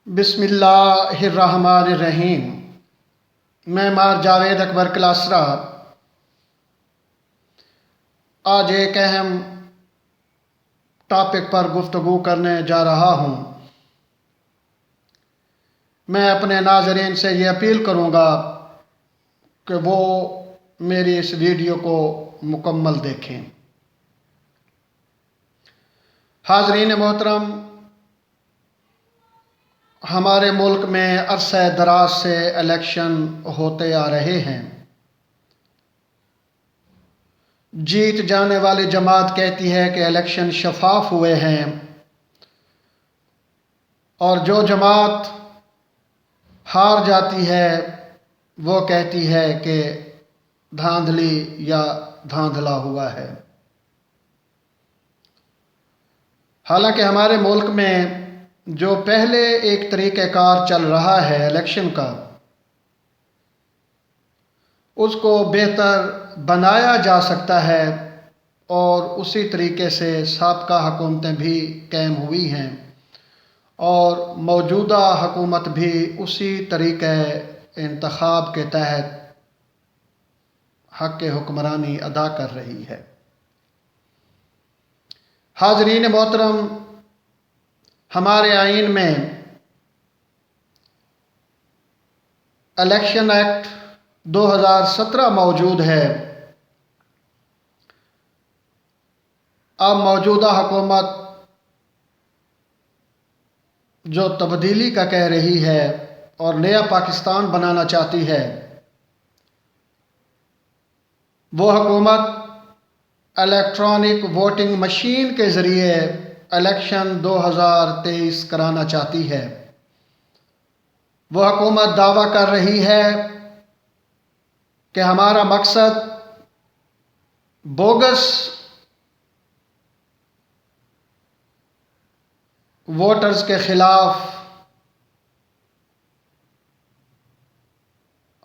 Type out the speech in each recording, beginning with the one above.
बिस्मिल्लाहिर्रहमानिर्रहीम। मैं मार जावेद अकबर क्लासरा आज एक अहम टॉपिक पर गुफ्तगू करने जा रहा हूँ। मैं अपने नाज़रीन से ये अपील करूँगा कि वो मेरी इस वीडियो को मुकम्मल देखें। हाज़रीन मोहतरम, हमारे मुल्क में अरसे दराज से इलेक्शन होते आ रहे हैं। जीत जाने वाली जमात कहती है कि इलेक्शन शफाफ हुए हैं, और जो जमात हार जाती है वो कहती है कि धांधली या धांधला हुआ है। हालांकि हमारे मुल्क में जो पहले एक तरीक़ेकार चल रहा है इलेक्शन का, उसको बेहतर बनाया जा सकता है, और उसी तरीके से साबका हुकूमतें भी कायम हुई हैं और मौजूदा हुकूमत भी उसी तरीक़े इंतखाब के तहत हक़ हुक्मरानी अदा कर रही है। हाज़रीन मोहतरम, हमारे आईन में इलेक्शन एक्ट 2017 मौजूद है। अब मौजूदा हुकूमत जो तब्दीली का कह रही है और नया पाकिस्तान बनाना चाहती है, वो हुकूमत इलेक्ट्रॉनिक वोटिंग मशीन के ज़रिए इलेक्शन 2023 कराना चाहती है। वो हुकूमत दावा कर रही है कि हमारा मकसद बोगस वोटर्स के ख़िलाफ़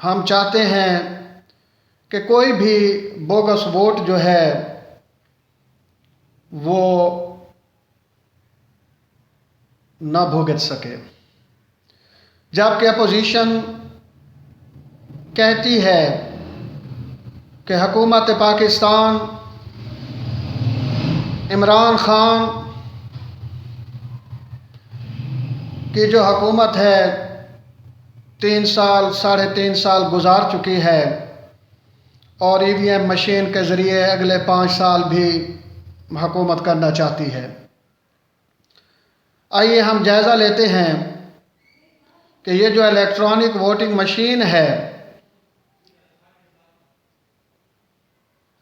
हम चाहते हैं कि कोई भी बोगस वोट जो है वो ना भुगत सके, जबकि अपोजिशन कहती है कि हुकूमत पाकिस्तान, इमरान खान की जो हुकूमत है 3 साल 3.5 साल गुजार चुकी है, और EVM मशीन के ज़रिए अगले 5 साल भी हुकूमत करना चाहती है। आइए हम जायज़ा लेते हैं कि ये जो इलेक्ट्रॉनिक वोटिंग मशीन है,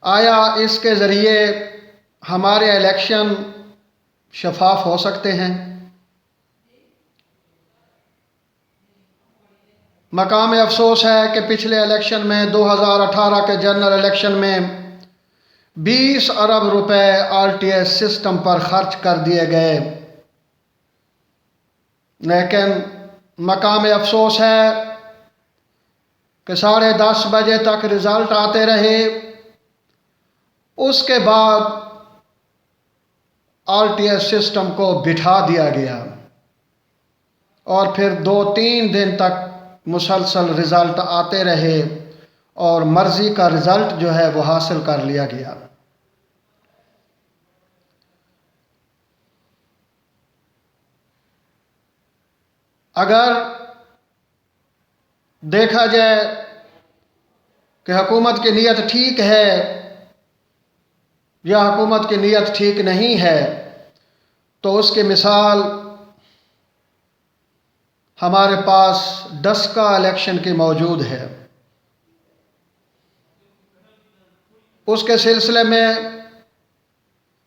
आया इसके ज़रिए हमारे इलेक्शन शफाफ हो सकते हैं। मकाम अफसोस है कि पिछले इलेक्शन में 2018 के जनरल इलेक्शन में 20 अरब रुपए RTS सिस्टम पर खर्च कर दिए गए, लेकिन मकाम अफसोस है कि 10:30 बजे तक रिज़ल्ट आते रहे। उसके बाद RTS सिस्टम को बिठा दिया गया और फिर 2-3 दिन तक मुसलसल रिज़ल्ट आते रहे, और मर्ज़ी का रिज़ल्ट जो है वो हासिल कर लिया गया। अगर देखा जाए कि हुकूमत की नीयत ठीक है या हुकूमत की नीयत ठीक नहीं है, तो उसकी मिसाल हमारे पास डस्का इलेक्शन की मौजूद है। उसके सिलसिले में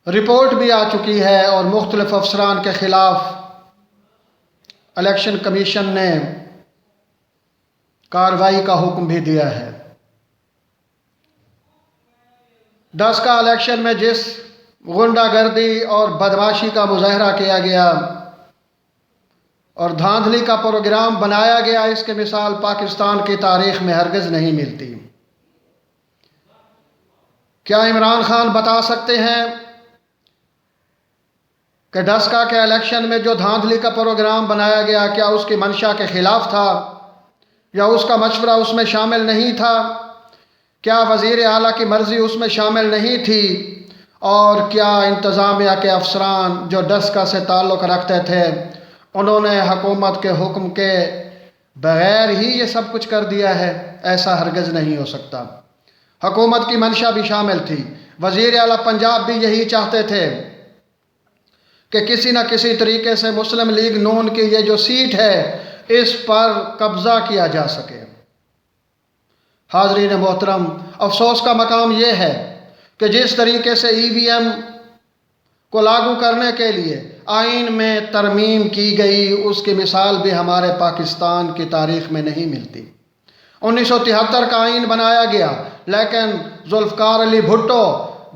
रिपोर्ट भी आ चुकी है और मुख्तलिफ अफसरान के ख़िलाफ़ इलेक्शन कमीशन ने कार्रवाई का हुक्म भी दिया है। डस्का इलेक्शन में जिस गुंडागर्दी और बदमाशी का मुजाहरा किया गया और धांधली का प्रोग्राम बनाया गया, इसके मिसाल पाकिस्तान की तारीख़ में हरगिज़ नहीं मिलती। क्या इमरान खान बता सकते हैं कि डस्का के इलेक्शन में जो धांधली का प्रोग्राम बनाया गया, क्या उसकी मंशा के खिलाफ था या उसका मशवरा उसमें शामिल नहीं था? क्या वज़ीर आला की मर्ज़ी उसमें शामिल नहीं थी? और क्या इंतज़ामिया के अफसरान जो डस्का से ताल्लुक़ रखते थे उन्होंने हुकूमत के हुक्म के बग़ैर ही ये सब कुछ कर दिया है? ऐसा हरगिज़ नहीं हो सकता। हुकूमत की मंशा भी शामिल थी। वज़ीर आला पंजाब भी यही चाहते थे कि किसी न किसी तरीके से मुस्लिम लीग नून की ये जो सीट है इस पर कब्ज़ा किया जा सके। हाज़रीन मोहतरम, अफसोस का मकाम यह है कि जिस तरीके से EVM को लागू करने के लिए आइन में तरमीम की गई उसकी मिसाल भी हमारे पाकिस्तान की तारीख़ में नहीं मिलती। 1973 का आइन बनाया गया, लेकिन जुल्फ़कार अली भुट्टो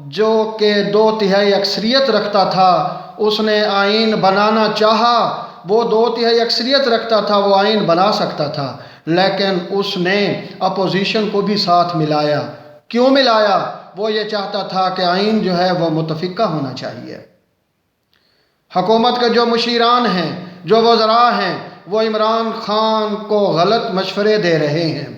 जो कि 2/3 अक्सरियत रखता था, उसने आइन बनाना चाहा। वो 2/3 अक्सरियत रखता था, वो आइन बना सकता था, लेकिन उसने अपोजिशन को भी साथ मिलाया। क्यों मिलाया? वो ये चाहता था कि आइन जो है वो मुतफ़िक़ा होना चाहिए। हुकूमत के जो मुशीरान हैं, जो वज़रा हैं, वो इमरान ख़ान को गलत मशवरे दे रहे हैं।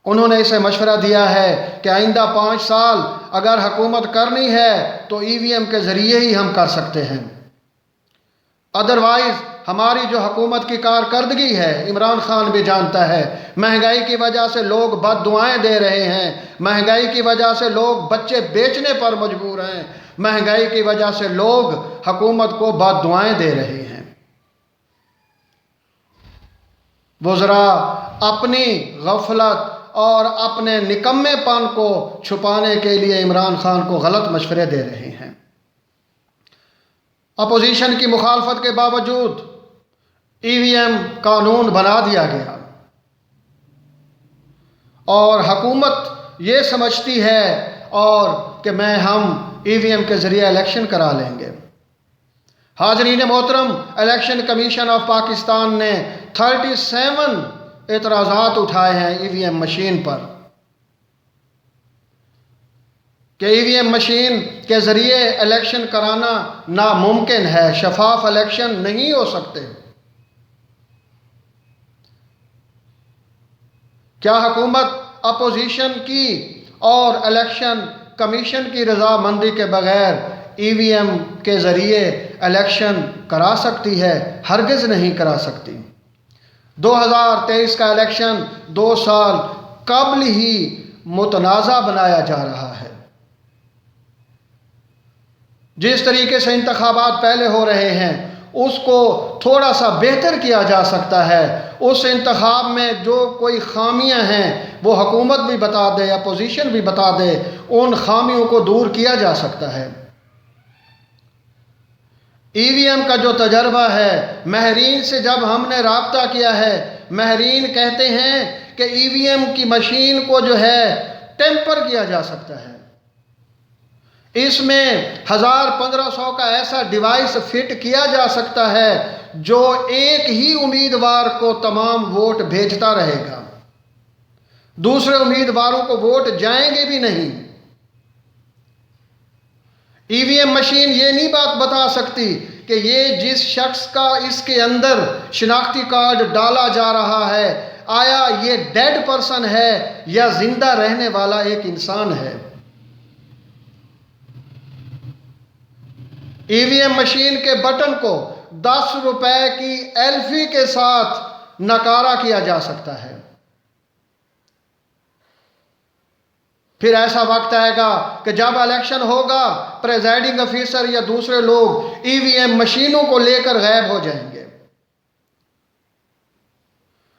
उन्होंने इसे मशवरा दिया है कि आइंदा 5 साल अगर हुकूमत करनी है तो EVM के ज़रिए ही हम कर सकते हैं। अदरवाइज़ हमारी जो हुकूमत की कारकर्दगी है, इमरान ख़ान भी जानता है, महंगाई की वजह से लोग बद्दुआएं दे रहे हैं, महंगाई की वजह से लोग बच्चे बेचने पर मजबूर हैं, महंगाई की वजह से लोग हुकूमत को बद्दुआएं दे रहे हैं। वज़रा अपनी गफलत और अपने निकम्मेपन को छुपाने के लिए इमरान ख़ान को गलत मशवरे दे रहे हैं। अपोजिशन की मुखालफत के बावजूद EVM कानून बना दिया गया और हुकूमत ये समझती है और कि हम EVM के ज़रिए इलेक्शन करा लेंगे। हाज़रीन मोहतरम, इलेक्शन कमीशन ऑफ पाकिस्तान ने 37 एतराज़ात उठाए हैं EVM मशीन पर कि EVM मशीन के ज़रिए इलेक्शन कराना नामुमकिन है, शफाफ इलेक्शन नहीं हो सकते। क्या हुकूमत अपोजिशन की और इलेक्शन कमीशन की रजामंदी के बगैर EVM के ज़रिए इलेक्शन करा सकती है? हरगिज़ नहीं करा सकती। 2023 का इलेक्शन 2 साल कबल ही मुतनाज़ा बनाया जा रहा है। जिस तरीके से इंतखाबात पहले हो रहे हैं उसको थोड़ा सा बेहतर किया जा सकता है। उस इंतखाब में जो कोई खामियां हैं वो हुकूमत भी बता दे, अपोजिशन भी बता दे, उन खामियों को दूर किया जा सकता है। EVM का जो तजर्बा है, महरीन से जब हमने राब्ता किया है, महरीन कहते हैं कि EVM की मशीन को जो है टेम्पर किया जा सकता है। इसमें 1000-1500 का ऐसा डिवाइस फिट किया जा सकता है जो एक ही उम्मीदवार को तमाम वोट भेजता रहेगा, दूसरे उम्मीदवारों को वोट जाएंगे भी नहीं। EVM मशीन ये नहीं बात बता सकती कि ये जिस शख्स का इसके अंदर शिनाख्ती कार्ड डाला जा रहा है, आया ये डेड पर्सन है या जिंदा रहने वाला एक इंसान है। EVM मशीन के बटन को 10 रुपए की एल्फी के साथ नकारा किया जा सकता है। फिर ऐसा वक्त आएगा कि जब इलेक्शन होगा, प्रेजाइडिंग ऑफिसर या दूसरे लोग EVM मशीनों को लेकर गायब हो जाएंगे,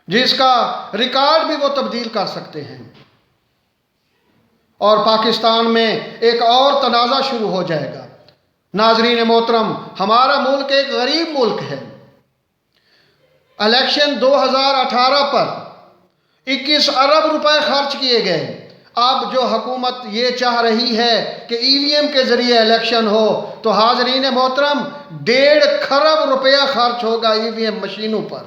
जिसका रिकॉर्ड भी वो तब्दील कर सकते हैं, और पाकिस्तान में एक और तनाज़ा शुरू हो जाएगा। नाज़रीन मोहतरम, हमारा मुल्क एक गरीब मुल्क है। इलेक्शन 2018 पर 21 अरब रुपए खर्च किए गए। अब जो हुकूमत ये चाह रही है कि EVM के ज़रिए इलेक्शन हो, तो हाज़रीन मोहतरम 1.5 खरब रुपया खर्च होगा EVM मशीनों पर,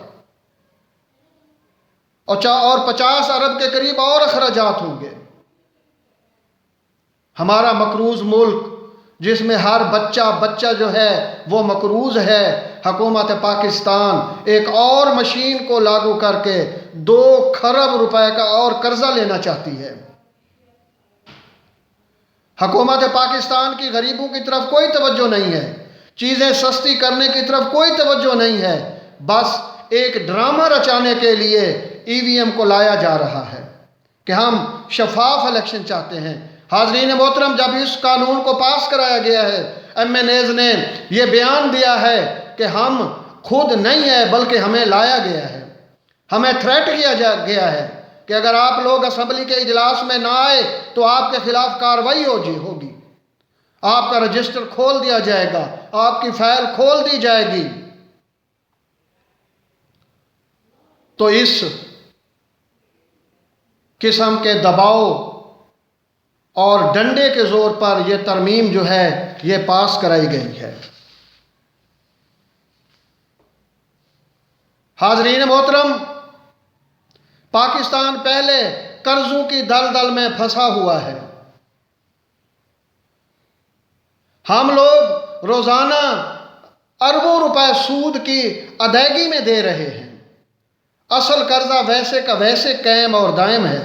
और 50 अरब के करीब और अखराजात होंगे। हमारा मकरूज़ मुल्क जिसमें हर बच्चा जो है वो मकरूज़ है। हुकूमत पाकिस्तान एक और मशीन को लागू करके 2 खरब रुपए का और कर्जा लेना चाहती है। हुकूमत पाकिस्तान की गरीबों की तरफ कोई तवज्जो नहीं है, चीज़ें सस्ती करने की तरफ कोई तवज्जो नहीं है। बस एक ड्रामा रचाने के लिए ईवीएम को लाया जा रहा है कि हम शफाफ इलेक्शन चाहते हैं। हाज़रीन मोहतरम, जब इस कानून को पास कराया गया है, MNAs ने यह बयान दिया है कि हम खुद नहीं है बल्कि हमें लाया गया है, हमें थ्रेट किया गया है कि अगर आप लोग असम्बली के इजलास में ना आए तो आपके खिलाफ कार्रवाई होगी, आपका रजिस्टर खोल दिया जाएगा, आपकी फाइल खोल दी जाएगी। तो इस किस्म के दबाव और डंडे के जोर पर यह तरमीम जो है यह पास कराई गई है। हाज़रीन मोहतरम, पाकिस्तान पहले कर्जों की दलदल में फंसा हुआ है। हम लोग रोजाना अरबों रुपए सूद की अदायगी में दे रहे हैं। असल कर्जा वैसे का वैसे कायम और दायम है,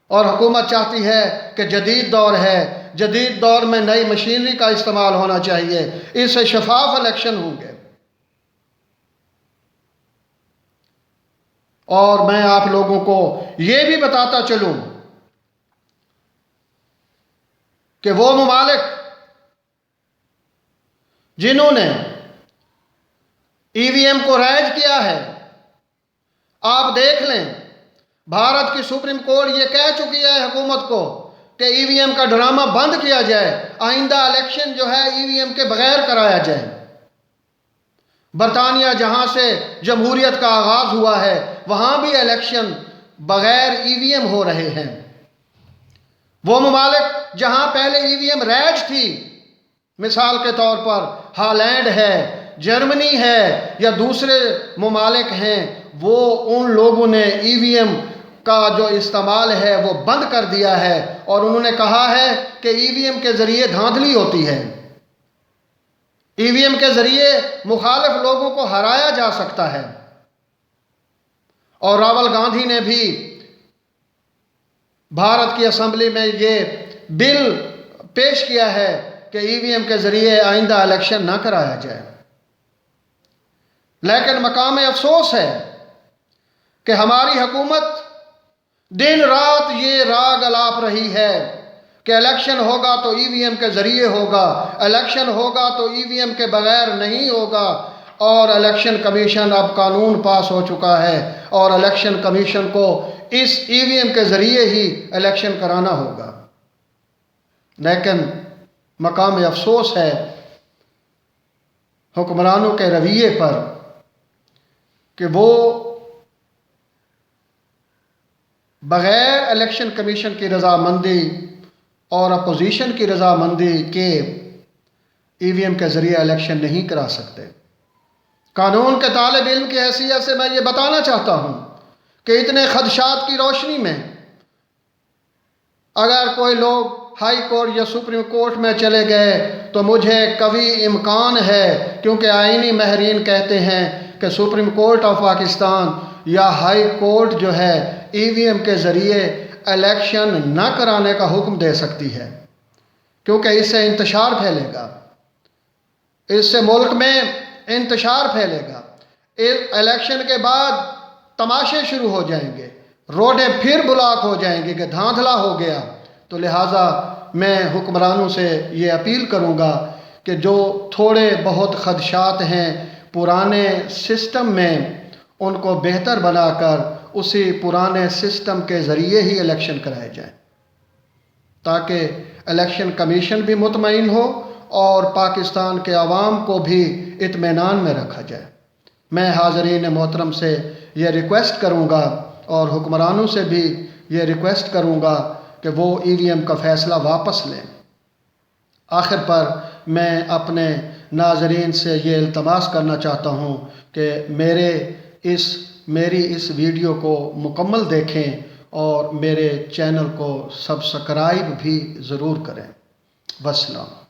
और हुकूमत चाहती है कि जदीद दौर है, जदीद दौर में नई मशीनरी का इस्तेमाल होना चाहिए, इससे शफाफ इलेक्शन होंगे। और मैं आप लोगों को ये भी बताता चलूं कि वो ममालिक जिन्होंने ईवीएम को राइज किया है, आप देख लें, भारत की सुप्रीम कोर्ट ये कह चुकी है हुकूमत को कि ईवीएम का ड्रामा बंद किया जाए, आइंदा इलेक्शन जो है ईवीएम के बगैर कराया जाए। बरतानिया जहां से जमहूरियत का आगाज हुआ है, वहां भी इलेक्शन बगैर ईवीएम हो रहे हैं। वो ममालिक जहां पहले ईवीएम राइज थी, मिसाल के तौर पर हॉलैंड है, जर्मनी है या दूसरे ममालिक हैं, वो उन लोगों ने ईवीएम का जो इस्तेमाल है वो बंद कर दिया है और उन्होंने कहा है कि ईवीएम के ज़रिए धांधली होती है, ईवीएम के ज़रिए मुखालिफ लोगों को हराया जा सकता है। और राहुल गांधी ने भी भारत की असेंबली में ये बिल पेश किया है कि ईवीएम के ज़रिए आइंदा इलेक्शन ना कराया जाए। लेकिन मकाम अफसोस है कि हमारी हुकूमत दिन रात ये राग अलाप रही है कि इलेक्शन होगा तो ईवीएम के ज़रिए होगा, इलेक्शन होगा तो ईवीएम के बगैर नहीं होगा। और इलेक्शन कमीशन अब कानून पास हो चुका है और इलेक्शन कमीशन को इस ईवीएम के ज़रिए ही इलेक्शन कराना होगा। लेकिन मकाम अफसोस है हुक्मरानों के रवैये पर कि वो बग़ैर इलेक्शन कमीशन की रज़ामंदी और अपोजिशन की रज़ामंदी के ईवीएम के ज़रिए इलेक्शन नहीं करा सकते। कानून के तालिब इल्म की हैसियत से मैं ये बताना चाहता हूँ कि इतने खदशात की रोशनी में अगर कोई लोग हाई कोर्ट या सुप्रीम कोर्ट में चले गए तो मुझे कभी इम्कान है, क्योंकि आईनी महरीन कहते हैं कि सुप्रीम कोर्ट ऑफ पाकिस्तान या हाई कोर्ट जो है ईवीएम के ज़रिए इलेक्शन न कराने का हुक्म दे सकती है, क्योंकि इससे इंतशार फैलेगा, इससे मुल्क में इंतशार फैलेगा। इलेक्शन के बाद तमाशे शुरू हो जाएंगे, रोडें फिर ब्लॉक हो जाएंगी कि धांधला हो गया। तो लिहाजा मैं हुक्मरानों से ये अपील करूँगा कि जो थोड़े बहुत खदशात हैं पुराने सिस्टम में, उनको बेहतर बनाकर उसी पुराने सिस्टम के ज़रिए ही इलेक्शन कराए जाए, ताकि इलेक्शन कमीशन भी मुतमईन हो और पाकिस्तान के अवाम को भी इत्मीनान में रखा जाए। मैं हाज़रीन मोहतरम से ये रिक्वेस्ट करूँगा और हुक्मरानों से भी ये रिक्वेस्ट करूँगा कि वो ईवीएम का फ़ैसला वापस लें। आखिर पर मैं अपने नाज़रीन से ये इल्तमास करना चाहता हूँ कि मेरी इस वीडियो को मुकम्मल देखें और मेरे चैनल को सब्सक्राइब भी ज़रूर करें। वस्सलाम।